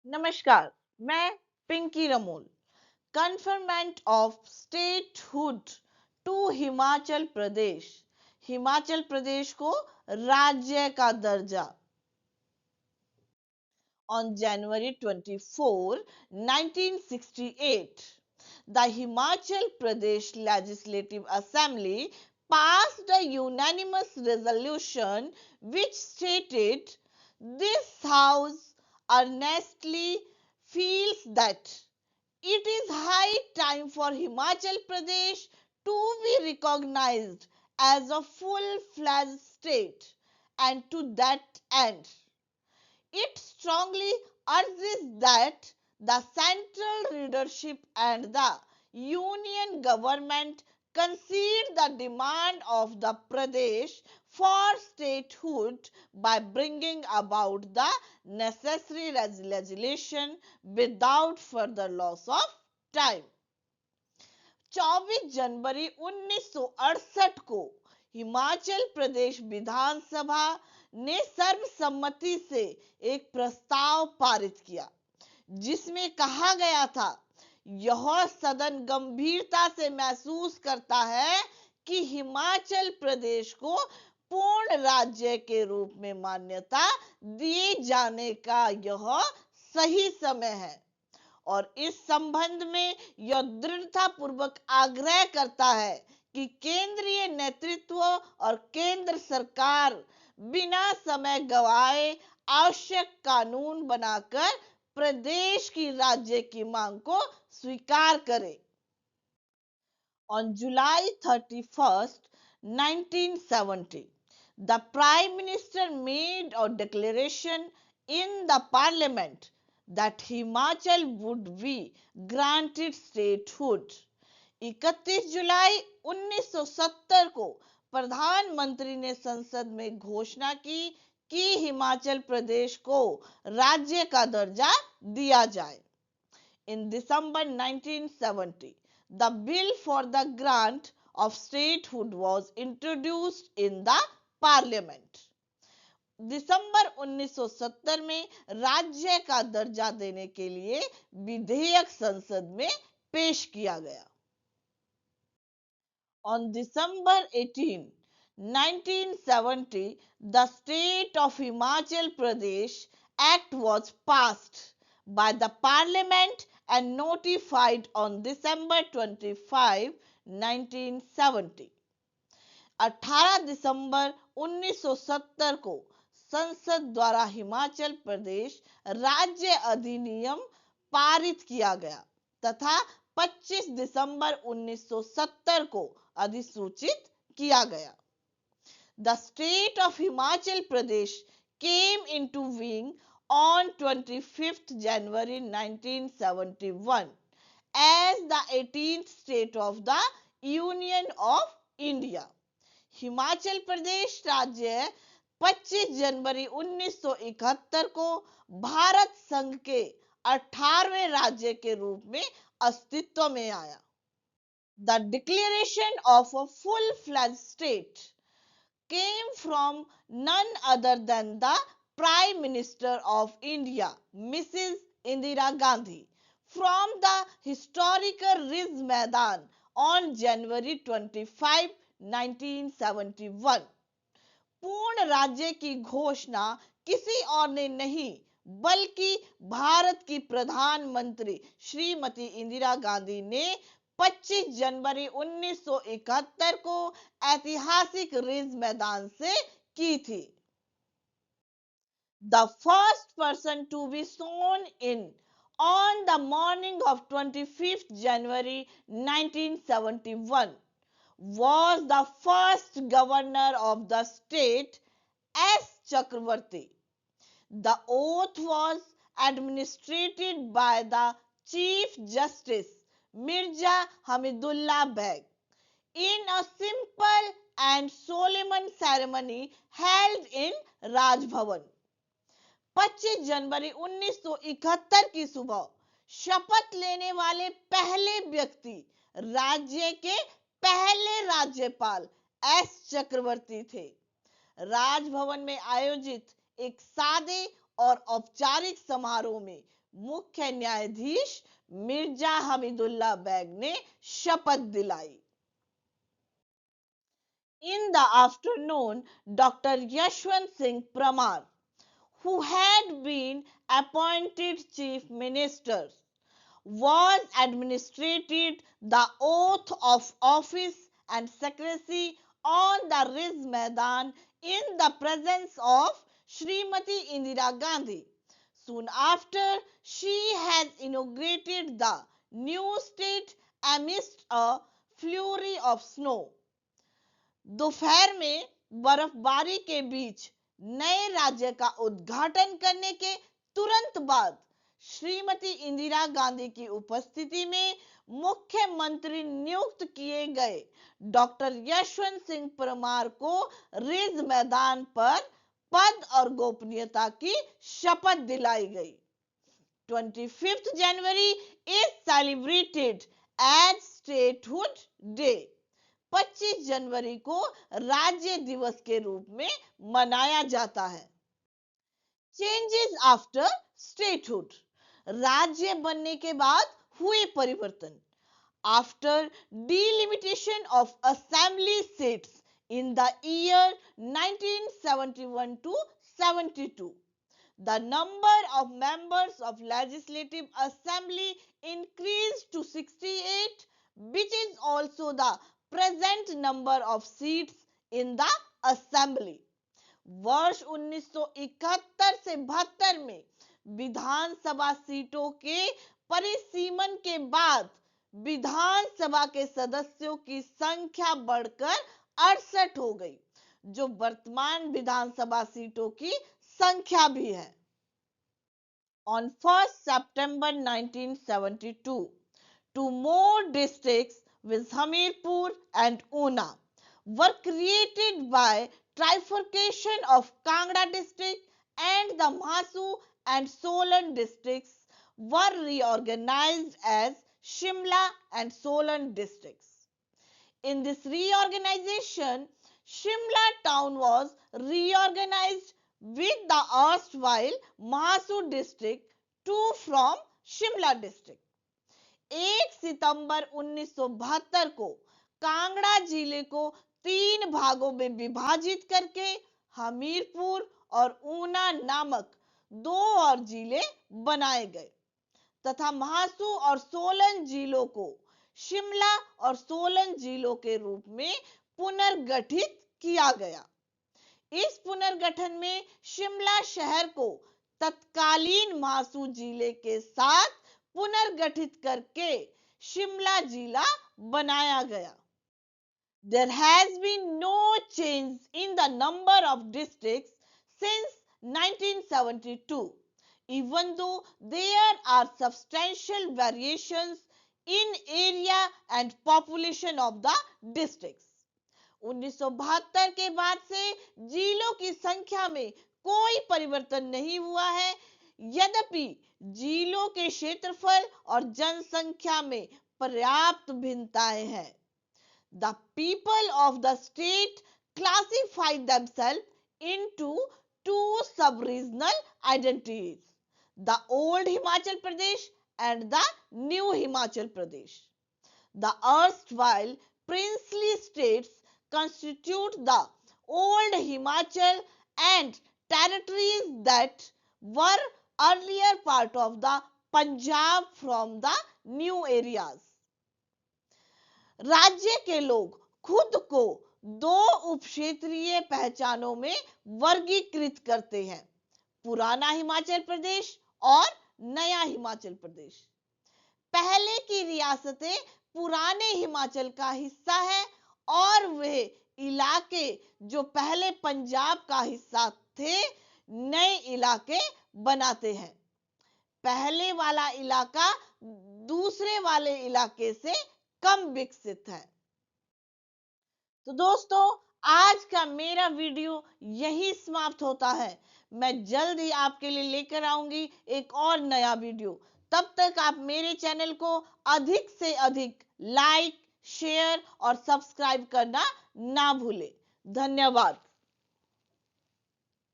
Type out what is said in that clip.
नमस्कार, मैं Pinky Ramol. Conferment of statehood to Himachal Pradesh. Himachal Pradesh को राज्य का दर्जा। On January 24, 1968, the Himachal Pradesh Legislative Assembly passed a unanimous resolution which stated, "This House earnestly feels that it is high time for Himachal Pradesh to be recognized as a full-fledged state, and to that end, it strongly urges that the central leadership and the union government concede the demand of the Pradesh for statehood by bringing about the necessary legislation without further loss of time." 24 जनवरी 1968 को हिमाचल प्रदेश विधानसभा ने सर्वसम्मति से एक प्रस्ताव पारित किया, जिसमें कहा गया था, यह सदन गंभीरता से महसूस करता है कि हिमाचल प्रदेश को पूर्ण राज्य के रूप में मान्यता दिए जाने का यह सही समय है, और इस संबंध में यह दृढ़ता पूर्वक आग्रह करता है कि केंद्रीय नेतृत्व और केंद्र सरकार बिना समय गवाए आवश्यक कानून बनाकर प्रदेश की राज्य की मांग को स्वीकार करे। On July 31st, 1970, the Prime Minister made a declaration in the Parliament that Himachal would be granted statehood. 31 जुलाई 1970 को प्रधानमंत्री ने संसद में घोषणा की कि हिमाचल प्रदेश को राज्य का दर्जा दिया जाए। In December 1970, the bill for the grant of statehood was introduced in the Parliament. दिसंबर 1970 में राज्य का दर्जा देने के लिए विधेयक संसद में पेश किया गया। On December 18, 1970, the State of Himachal Pradesh Act was passed by the Parliament and notified on December 25, 1970. 18 दिसंबर 1970 को संसद द्वारा हिमाचल प्रदेश राज्य अधिनियम पारित किया गया तथा 25 दिसंबर 1970 को अधिसूचित किया गया। The state of Himachal Pradesh came into being on 25th January 1971 as the 18th state of the Union of India. Himachal Pradesh राज्य 25 जनवरी 1971 को भारत संघ के 18वें राज्य के रूप में अस्तित्व में आया। The declaration of a full-fledged state came from none other than the Prime Minister of India, Mrs. Indira Gandhi, from the historical Riz Maidan on January 25, 1971. पूर्ण राज्य की घोषणा किसी और ने नहीं बल्कि भारत की प्रधानमंत्री श्रीमती इंदिरा गांधी ने 25 जनवरी 1971 को ऐतिहासिक रिज मैदान से की थी। The first person to be sworn in on the morning of 25th January 1971 was the first governor of the state, S. Chakravarti. The oath was administered by the Chief Justice Mirza Hamidullah Beg in a simple and solemn ceremony held in Raj Bhavan. 25 जनवरी 1971 की सुबह शपथ लेने वाले पहले व्यक्ति राज्य के पहले राज्यपाल एस चक्रवर्ती थे। राजभवन में आयोजित एक सादे और औपचारिक समारोह में मुख्य न्यायाधीश मिर्जा हमीदुल्लाह बेग ने शपथ दिलाई। In the afternoon, Dr. Yashwant Singh Pramar, who had been appointed Chief Minister, was administered the oath of office and secrecy on the Riz Maidan in the presence of Srimati Indira Gandhi. Soon after, she has inaugurated the new state amidst a flurry of snow. दोपहर में बर्फबारी के बीच नए राज्य का उद्घाटन करने के तुरंत बाद श्रीमती इंदिरा गांधी की उपस्थिति में मुख्यमंत्री नियुक्त किए गए डॉक्टर यशवंत सिंह परमार को रिज मैदान पर पद और गोपनीयता की शपथ दिलाई गई। 25 जनवरी is celebrated as statehood day. 25 जनवरी को राज्य दिवस के रूप में मनाया जाता है। चेंजेस आफ्टर स्टेटहुड, राज्य बनने के बाद हुए परिवर्तन। After delimitation of assembly seats in the year 1971 to 72, the number of members of legislative assembly increased to 68, which is also the present number of seats in the assembly. वर्ष 1971 से 72 में विधानसभा सीटों के परिसीमन के बाद विधानसभा के सदस्यों की संख्या बढ़कर 68 हो गई, जो वर्तमान विधानसभा सीटों की संख्या भी है। On 1st September 1972, two more districts with Hamirpur and Una were created by trifurcation of Kangra district, and the Mahasu and Solan districts were reorganized as Shimla and Solan districts. In this reorganization, Shimla town was reorganized with the erstwhile Mahasu district too from Shimla district. 1 सितंबर 1972 को कांगड़ा जिले को 3 भागों में विभाजित करके हमीरपुर और ऊना नामक 2 और जिले बनाए गए तथा महासू और सोलन जिलों को शिमला और सोलन जिलों के रूप में पुनर्गठित किया गया। इस पुनर्गठन में शिमला शहर को तत्कालीन महासू जिले के साथ पुनर्गठित करके शिमला जिला बनाया गया। There has been no change in the number of districts since 1972, even though there are substantial variations in area and population of the districts. 1972 के बाद से जिलों की संख्या में कोई परिवर्तन नहीं हुआ है, यद्यपि जिलों के क्षेत्रफल और जनसंख्या में पर्याप्त भिन्नताएं हैं। The people of the state classified themselves into 2 sub-regional identities, the old Himachal Pradesh and the new Himachal Pradesh. The erstwhile princely states constitute the old Himachal and territories that were earlier part of the Punjab from the new areas. राज्य के लोग खुद को 2 उपक्षेत्रीय पहचानों में वर्गीकृत करते हैं, पुराना हिमाचल प्रदेश और नया हिमाचल प्रदेश। पहले की रियासतें पुराने हिमाचल का हिस्सा है और वे इलाके जो पहले पंजाब का हिस्सा थे नए इलाके बनाते हैं। पहले वाला इलाका दूसरे वाले इलाके से कम विकसित है। तो दोस्तों, आज का मेरा वीडियो यही समाप्त होता है। मैं जल्द ही आपके लिए लेकर आऊंगी एक और नया वीडियो। तब तक आप मेरे चैनल को अधिक से अधिक लाइक, शेयर और सब्सक्राइब करना ना भूलें। धन्यवाद।